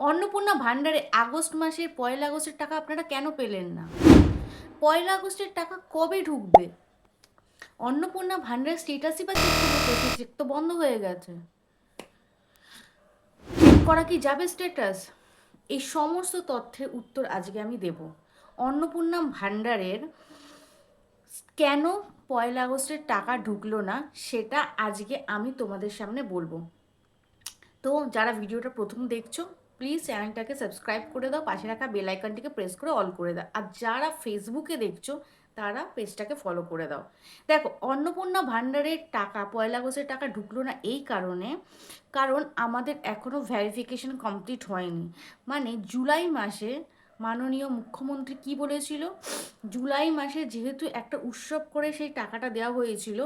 অন্নপূর্ণা ভাণ্ডারে আগস্ট মাসের 1 আগস্টের টাকা আপনারা কেন পেলেন না? 1 আগস্টের টাকা কবে ঢুকবে? অন্নপূর্ণা ভাণ্ডারের স্টেটাসই বা চেক করবো, চেক তো বন্ধ হয়ে গেছে। চেক করা কি যাবে স্টেটাস? এই সমস্ত তথ্যের উত্তর আজকে আমি দেব। অন্নপূর্ণা ভাণ্ডারের কেন 1 আগস্টের টাকা ঢুকলো না সেটা আজকে আমি তোমাদের সামনে বলবো। তো যারা ভিডিওটা প্রথম দেখছো, প্লিজ চ্যানেলটাকে সাবস্ক্রাইব করে দাও, পাশে রাখা বেল আইকনটিকে প্রেস করে অল করে দাও। আর যারা ফেসবুকে দেখছো তারা পেজটাকে ফলো করে দাও। দেখো, অন্নপূর্ণা ভাণ্ডারের টাকা 1 আগস্টের টাকা ঢুকলো না এই কারণে, কারণ আমাদের এখনও ভেরিফিকেশন কমপ্লিট হয়নি। মানে জুলাই মাসে মাননীয় মুখ্যমন্ত্রী কি বলেছিল, জুলাই মাসে যেহেতু একটা উৎসব করে সেই টাকাটা দেওয়া হয়েছিল,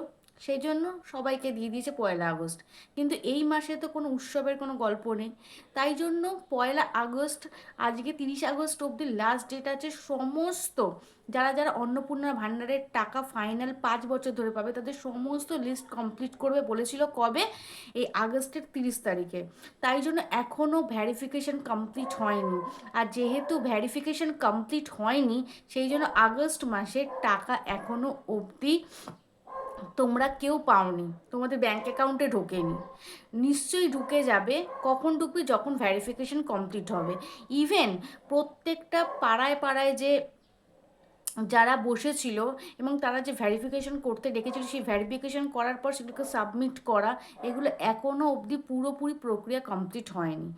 সেই জন্য সবাইকে দিয়ে দিয়েছে 1 আগস্ট। কিন্তু এই মাসে তো কোনো উৎসবের কোনো গল্প নেই, তাই জন্য 1 আগস্ট, আজকে 30 আগস্ট অবধি লাস্ট ডেট আছে। সমস্ত যারা যারা অন্নপূর্ণা ভাণ্ডারের টাকা ফাইনাল 5 বছর ধরে পাবে তাদের সমস্ত লিস্ট কমপ্লিট করবে বলেছিল কবে, এই আগস্টের 30 তারিখে। তাই জন্য এখনও ভ্যারিফিকেশন কমপ্লিট হয়নি। আর যেহেতু ভ্যারিফিকেশন কমপ্লিট হয়নি, সেই জন্য আগস্ট মাসের টাকা এখনও অবধি তোমরা কেউ পাওনি, তোমাদের ব্যাঙ্ক অ্যাকাউন্টে ঢোকেনি। নিশ্চয়ই ঢুকে যাবে। কখন ঢুকবে? যখন ভ্যারিফিকেশন কমপ্লিট হবে। ইভেন প্রত্যেকটা পাড়ায় পাড়ায় যে যারা বসেছিল এবং তারা যে ভ্যারিফিকেশন করতে ডেকেছিল, সেই ভ্যারিফিকেশন করার পর সেগুলোকে সাবমিট করা, এগুলো এখনও অবধি পুরোপুরি প্রক্রিয়া কমপ্লিট হয়নি।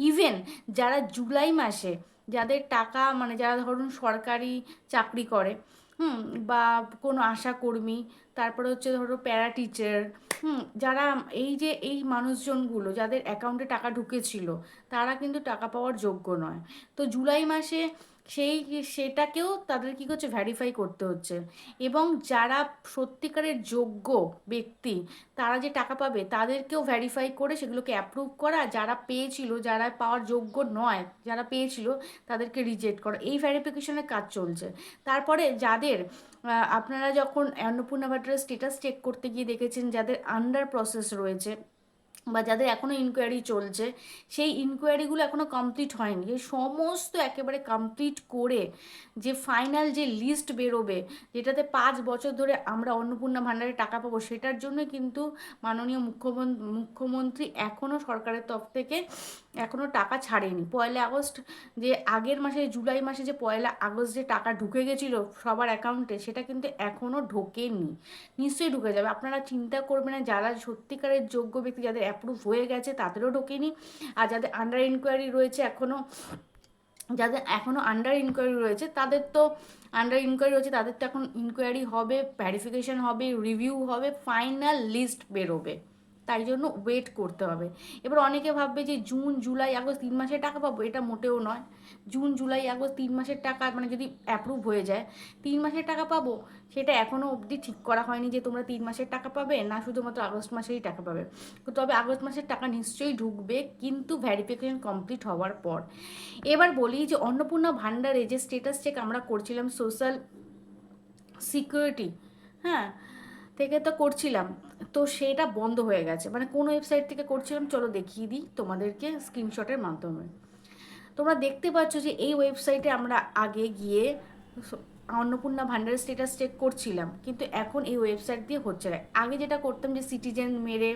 ইভেন যারা জুলাই মাসে যাদের টাকা, মানে যারা ধরুন সরকারি চাকরি করে, বা কোনো আশাকর্মী, তারপরে হচ্ছে ধরো প্যারা টিচার, যারা এই যে এই মানুষজনগুলো যাদের অ্যাকাউন্টে টাকা ঢুকেছিল, তারা কিন্তু টাকা পাওয়ার যোগ্য নয়। তো জুলাই মাসে সেটাকেও তাদের কী করছে, ভ্যারিফাই করতে হচ্ছে। এবং যারা সত্যিকারের যোগ্য ব্যক্তি, তারা যে টাকা পাবে তাদেরকেও ভ্যারিফাই করে সেগুলোকে অ্যাপ্রুভ করা, যারা পেয়েছিল, যারা পাওয়ার যোগ্য নয়, যারা পেয়েছিল তাদেরকে রিজেক্ট করা, এই ভ্যারিফিকেশনের কাজ চলছে। তারপরে যাদের আপনারা যখন অন্নপূর্ণা ভাণ্ডারের স্টেটাস চেক করতে গিয়ে দেখেছেন যাদের আন্ডার প্রসেস রয়েছে বা যাদের এখনও ইনকোয়ারি চলছে, সেই ইনকোয়ারিগুলো এখনও কমপ্লিট হয়নি। এই সমস্ত একেবারে কমপ্লিট করে যে ফাইনাল যে লিস্ট বেরোবে, যেটাতে 5 বছর ধরে আমরা অন্নপূর্ণা ভাণ্ডারে টাকা পাবো, সেটার জন্য কিন্তু মাননীয় মুখ্যমন্ত্রী এখনও সরকারের তরফ থেকে এখনও টাকা ছাড়েনি। 1 আগস্ট যে আগের মাসে, জুলাই মাসে যে 1 আগস্ট যে টাকা ঢুকে গেছিলো সবার অ্যাকাউন্টে, সেটা কিন্তু এখনও ঢোকেনি। নিশ্চয়ই ঢুকে যাবে, আপনারা চিন্তা করবেন না। যারা সত্যিকারের যোগ্য ব্যক্তি, যাদের অ্যাপ্রুভ হয়ে গেছে, তাদেরও ঢোকেনি। আর যাদের আন্ডার ইনকোয়ারি রয়েছে এখনও, যাদের এখনও আন্ডার ইনকোয়ারি রয়েছে তাদের তো এখন ইনকোয়ারি হবে, ভ্যারিফিকেশন হবে, রিভিউ হবে, ফাইনাল লিস্ট বেরোবে। তাই জন্য ওয়েট করতে হবে। এবার অনেকে ভাববে যে জুন জুলাই আগস্ট 3 মাসের টাকা পাবো, এটা মোটেও নয়। জুন জুলাই আগস্ট 3 মাসের টাকা, মানে যদি অ্যাপ্রুভ হয়ে যায় 3 মাসের টাকা পাবো, সেটা এখনও অবধি ঠিক করা হয়নি যে তোমরা 3 মাসের টাকা পাবে না শুধুমাত্র আগস্ট মাসেই টাকা পাবে। তবে আগস্ট মাসের টাকা নিশ্চয়ই ঢুকবে, কিন্তু ভ্যারিফিকেশন কমপ্লিট হওয়ার পর। এবার বলি যে অন্নপূর্ণা ভাণ্ডারে যে স্টেটাস চেক আমরা করছিলাম সোশ্যাল সিকিউরিটি, হ্যাঁ, থেকে তো করছিলাম, তো সেটা বন্ধ হয়ে গেছে। মানে কোন ওয়েবসাইট থেকে করছিলাম, চলো দেখিয়ে দিই তোমাদেরকে স্ক্রিনশটের মাধ্যমে। তোমরা দেখতে পাচ্ছ যে এই ওয়েবসাইটে আমরা আগে গিয়ে অন্নপূর্ণা ভাণ্ডারের স্টেটাস চেক করছিলাম, কিন্তু এখন এই ওয়েবসাইট দিয়ে হচ্ছে না। আগে যেটা করতাম যে সিটিজেন মেরে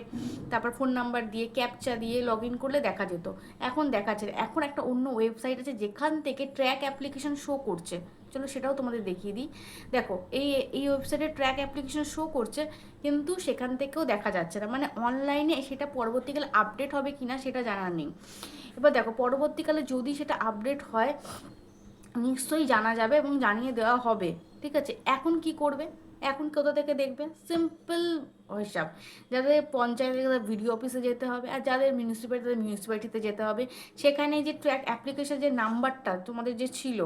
তারপর ফোন নাম্বার দিয়ে ক্যাপচা দিয়ে লগ ইন করলে দেখা যেত, এখন দেখাচ্ছে না। এখন একটা অন্য ওয়েবসাইট আছে যেখান থেকে ট্র্যাক অ্যাপ্লিকেশন শো করছে, চলো সেটাও তোমাদের দেখিয়ে দিই। দেখো, এই এই ওয়েবসাইটে ট্র্যাক অ্যাপ্লিকেশন শো করছে, কিন্তু সেখান থেকেও দেখা যাচ্ছে না। মানে অনলাইনে সেটা পরবর্তীকালে আপডেট হবে কি না সেটা জানার নেই। এবার দেখো, পরবর্তীকালে যদি সেটা আপডেট হয় নিশ্চয়ই জানা যাবে এবং জানিয়ে দেওয়া হবে। ঠিক আছে, এখন কি করবে? এখন কোথা থেকে দেখবে? সিম্পল হিসাব, যাদের পঞ্চায়েতে তাদের ভিডিও অফিসে যেতে হবে, আর যাদের মিউনিসিপ্যালিটি তাদের মিউনিসিপ্যালিটিতে যেতে হবে। সেখানে যে ট্র্যাক অ্যাপ্লিকেশন যে নাম্বারটা তোমাদের যে ছিল,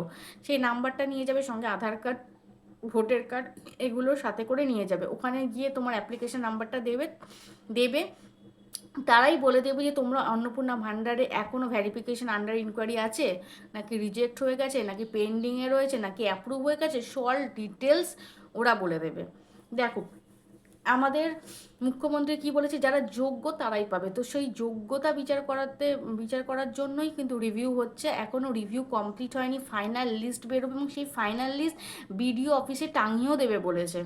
সেই নাম্বারটা নিয়ে যাবে, সঙ্গে আধার কার্ড, ভোটার কার্ড, এগুলোর সাথে করে নিয়ে যাবে। ওখানে গিয়ে তোমার অ্যাপ্লিকেশন নাম্বারটা দেবে দেবে তারাই বলে দেবে যে তোমরা অন্নপূর্ণা ভাণ্ডারে এখনও ভ্যারিফিকেশন আন্ডার ইনকোয়ারি আছে, নাকি রিজেক্ট হয়ে গেছে, নাকি পেন্ডিংয়ে রয়েছে, নাকি অ্যাপ্রুভ হয়ে গেছে, সল ডিটেলস ওরা বলে দেবে। দেখো, আমাদের মুখ্যমন্ত্রী কি বলেছে, যারা যোগ্য তারাই পাবে। তো সেই যোগ্যতা বিচার করার জন্যই কিন্তু রিভিউ হচ্ছে। এখনও রিভিউ কমপ্লিট হয়নি, ফাইনাল লিস্ট বেরোবে এবং সেই ফাইনাল লিস্ট বিডিও অফিসে টাঙিয়েও দেবে বলেছে।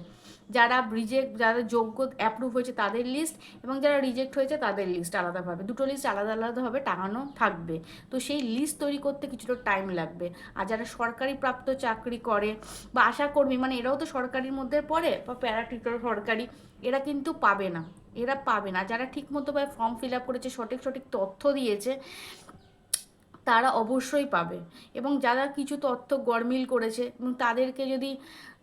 যারা যোগ্য অ্যাপ্রুভ হয়েছে তাদের লিস্ট, এবং যারা রিজেক্ট হয়েছে তাদের লিস্ট আলাদাভাবে, দুটো লিস্ট আলাদা আলাদাভাবে টাঙানো থাকবে। তো সেই লিস্ট তৈরি করতে কিছুটা টাইম লাগবে। আর যারা সরকারি প্রাপ্ত চাকরি করে বা আশাকর্মী, মানে এরাও তো সরকারির মধ্যে পড়ে, বা প্যারাটিচার সরকারি, এরা কিন্তু পাবে না। এরা পাবে না, যারা ঠিক মতো ফর্ম ফিল আপ করেছে, সঠিক সঠিক তথ্য দিয়েছে, তারা অবশ্যই পাবে। এবং যারা কিছু তথ্য গরমিল করেছে এবং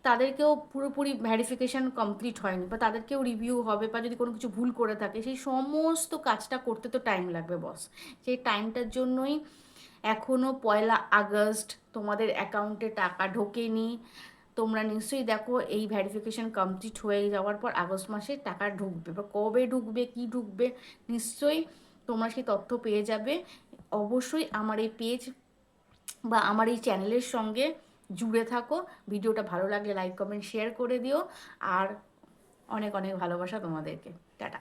তাদেরকেও পুরোপুরি ভ্যারিফিকেশান কমপ্লিট হয়নি, বা তাদেরকেও রিভিউ হবে, বা যদি কোনো কিছু ভুল করে থাকে, সেই সমস্ত কাজটা করতে তো টাইম লাগবে বস। সেই টাইমটার জন্যই এখনও 1 আগস্ট তোমাদের অ্যাকাউন্টে টাকা ঢোকেনি। তোমরা নিশ্চয়ই দেখো, এই ভ্যারিফিকেশান কমপ্লিট হয়ে যাওয়ার পর আগস্ট মাসে টাকা ঢুকবে, বা কবে ঢুকবে, কি ঢুকবে, নিশ্চয়ই তোমরা সেই তথ্য পেয়ে যাবে। অবশ্যই আমার এই পেজ বা আমার এই চ্যানেলের সঙ্গে জুড়ে থাকো। ভিডিওটা ভালো লাগলে লাইক কমেন্ট শেয়ার করে দিও। আর অনেক অনেক ভালোবাসা তোমাদেরকে। টাটা।